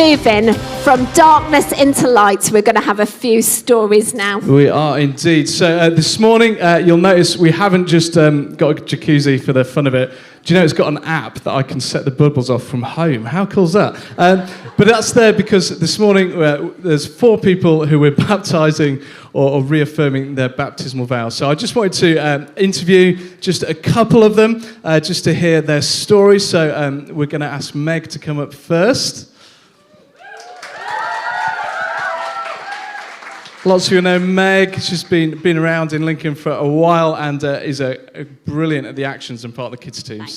moving from darkness into light. We're going to have a few stories now. We are indeed. So this morning, you'll notice we haven't just got a jacuzzi for the fun of it. Do you know it's got an app that I can set the bubbles off from home? How cool is that? But that's there because this morning there's 4 people who we're baptising or reaffirming their baptismal vows. So I just wanted to interview just a couple of them just to hear their stories. So we're going to ask Meg to come up first. Lots of you know Meg. She's been around in Lincoln for a while and is a brilliant at the actions and part of the kids team. Thanks.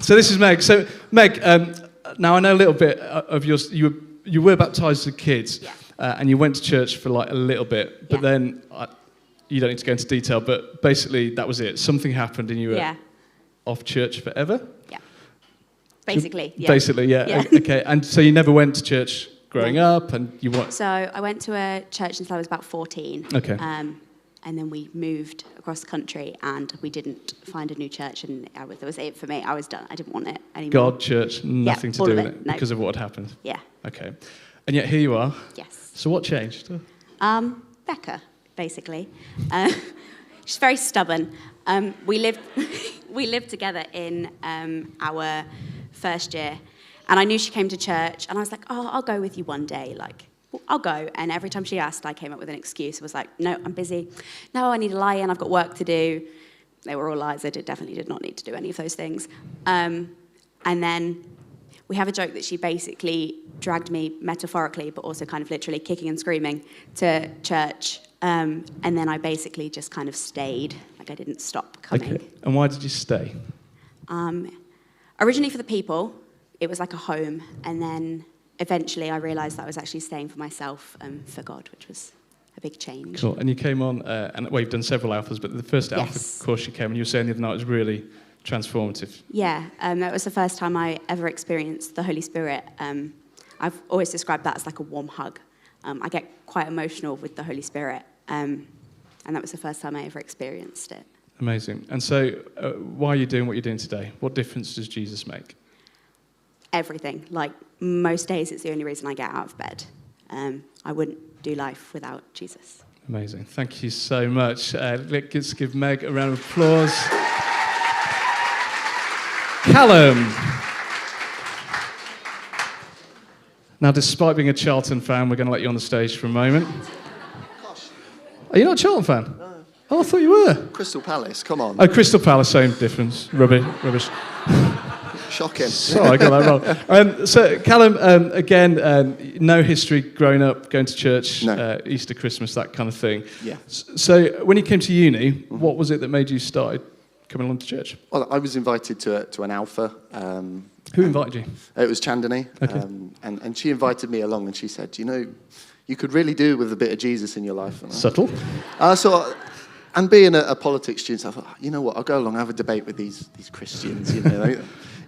So this is Meg. So Meg, now I know a little bit of yours. You were baptised as a kid, Yeah. And you went to church for like a little bit, but Yeah. then you don't need to go into detail. But basically, that was it. Something happened, and you were off church forever. Yeah. Basically, yeah. Basically, yeah. Okay, and so you never went to church growing up, and you what? So I went to a church until I was about 14. Okay. And then we moved across the country, and we didn't find a new church, and that was it for me. I was done. I didn't want it anymore. God, church, nothing to all do of with it, it no. because of what had happened. Yeah. Okay. And yet here you are. Yes. So what changed? Becca, basically. She's very stubborn. We lived together in our first year, and I knew she came to church, and I was like, oh, I'll go with you one day, like, I'll go. And every time she asked, I came up with an excuse. I was like, no, I'm busy. No, I need a lie-in, I've got work to do. They were all lies. I definitely did not need to do any of those things. And then we have a joke that she basically dragged me metaphorically, but also kind of literally kicking and screaming to church. And then I basically just kind of stayed. Like, I didn't stop coming. Okay. And why did you stay? Originally for the people, it was like a home. And then eventually I realised that I was actually staying for myself, for God, which was a big change. Cool. And you came on, and well, you've done several alphas, but the first alpha course you came, and you were saying the other night was really transformative. Yeah, that was the first time I ever experienced the Holy Spirit. I've always described that as like a warm hug. I get quite emotional with the Holy Spirit, and that was the first time I ever experienced it. Amazing. And so why are you doing what you're doing today? What difference does Jesus make? Everything. Like, most days it's the only reason I get out of bed. I wouldn't do life without Jesus. Amazing. Thank you so much. Let's give Meg a round of applause. Callum. Now, despite being a Charlton fan, we're going to let you on the stage for a moment. Gosh. Are you not a Charlton fan? No. Oh, I thought you were. Crystal Palace, come on. Oh, Crystal Palace, same difference. Rubbish. Shocking. Sorry, I got that wrong. So, Callum, again, no history growing up, going to church, No. Easter, Christmas, that kind of thing. Yeah. So, when you came to uni, what was it that made you start coming along to church? Well, I was invited to an alpha. Who invited you? It was Chandani. Okay. And she invited me along, and she said, you know, you could really do with a bit of Jesus in your life. And Subtle. And being a politics student, I thought, you know what, I'll go along, have a debate with these Christians,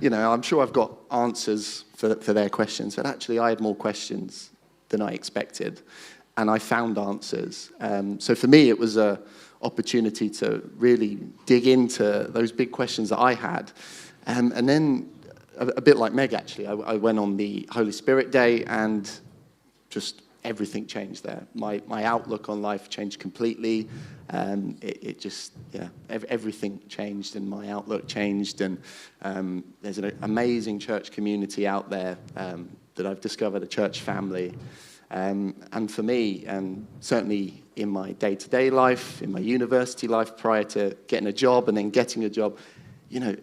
you know, I'm sure I've got answers for their questions, but actually I had more questions than I expected, and I found answers. So for me, it was an opportunity to really dig into those big questions that I had. And then, a bit like Meg, actually, I went on the Holy Spirit Day, and just everything changed there. My outlook on life changed completely. It just, everything changed, and my outlook changed. And there's an amazing church community out there that I've discovered, a church family. And for me, certainly in my day-to-day life, in my university life, prior to getting a job and then getting a job, you know,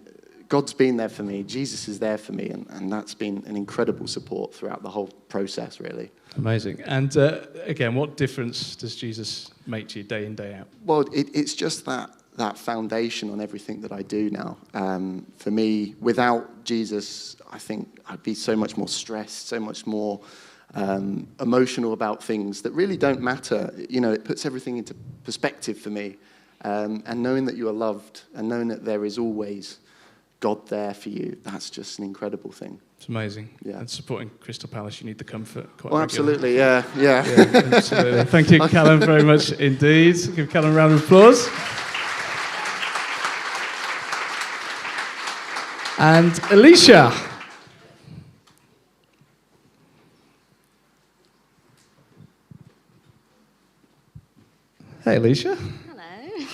God's been there for me. Jesus is there for me, and that's been an incredible support throughout the whole process, really. Amazing. And again, what difference does Jesus make to you day in, day out? Well, it's just that foundation on everything that I do now. For me, without Jesus, I think I'd be so much more stressed, so much more emotional about things that really don't matter. You know, it puts everything into perspective for me. And knowing that you are loved, and knowing that there is always God there for you, that's just an incredible thing. It's amazing. Yeah. And supporting Crystal Palace, you need the comfort quite Well, regularly. absolutely, yeah. Yeah, absolutely. Thank you, Callum, very much indeed. Give Callum a round of applause. And Eleasha. Hey, Eleasha.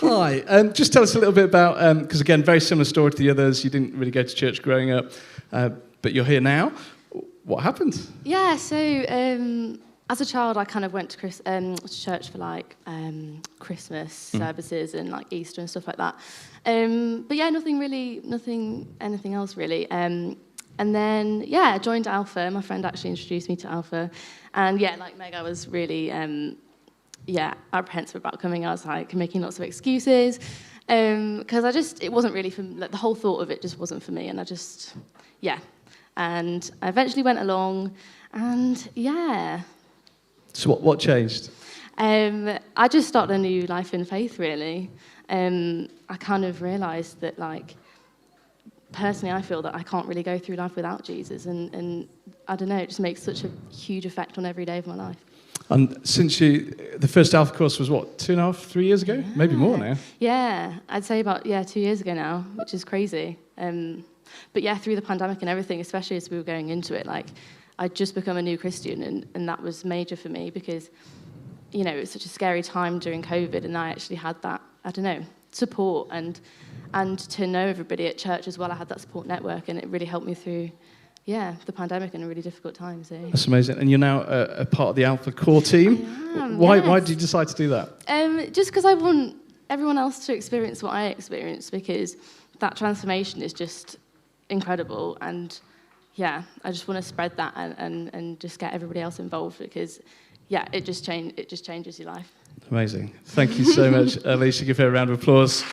Hello. Hi. Just tell us a little bit about, because again, very similar story to the others. You didn't really go to church growing up, but you're here now. What happened? Yeah, so as a child, I kind of went to church for like Christmas services and like Easter and stuff like that. But yeah, anything else really. And then, yeah, I joined Alpha. My friend actually introduced me to Alpha. And yeah, like Meg, I was really, apprehensive about coming. I was like making lots of excuses because it wasn't really for me. Like, the whole thought of it just wasn't for me. And and I eventually went along and yeah. So what changed? I just started a new life in faith, really. I kind of realised that, like, personally, I feel that I can't really go through life without Jesus, and I don't know, it just makes such a huge effect on every day of my life. And since the first Alpha course was what, 2.5, 3 years ago? Yeah. Maybe more now. Yeah, I'd say about 2 years ago now, which is crazy. But yeah, through the pandemic and everything, especially as we were going into it, like, I'd just become a new Christian, and that was major for me because, you know, it was such a scary time during COVID, and I actually had that, I don't know, support and to know everybody at church as well. I had that support network, and it really helped me through, the pandemic in a really difficult time. So that's amazing. And you're now a part of the Alpha core team. I am, Why yes. did you decide to do that? Just because I want everyone else to experience what I experienced, because that transformation is just incredible, and yeah, I just want to spread that and just get everybody else involved, because it just changes your life. Amazing. Thank you so much, Eleasha. Give her a round of applause.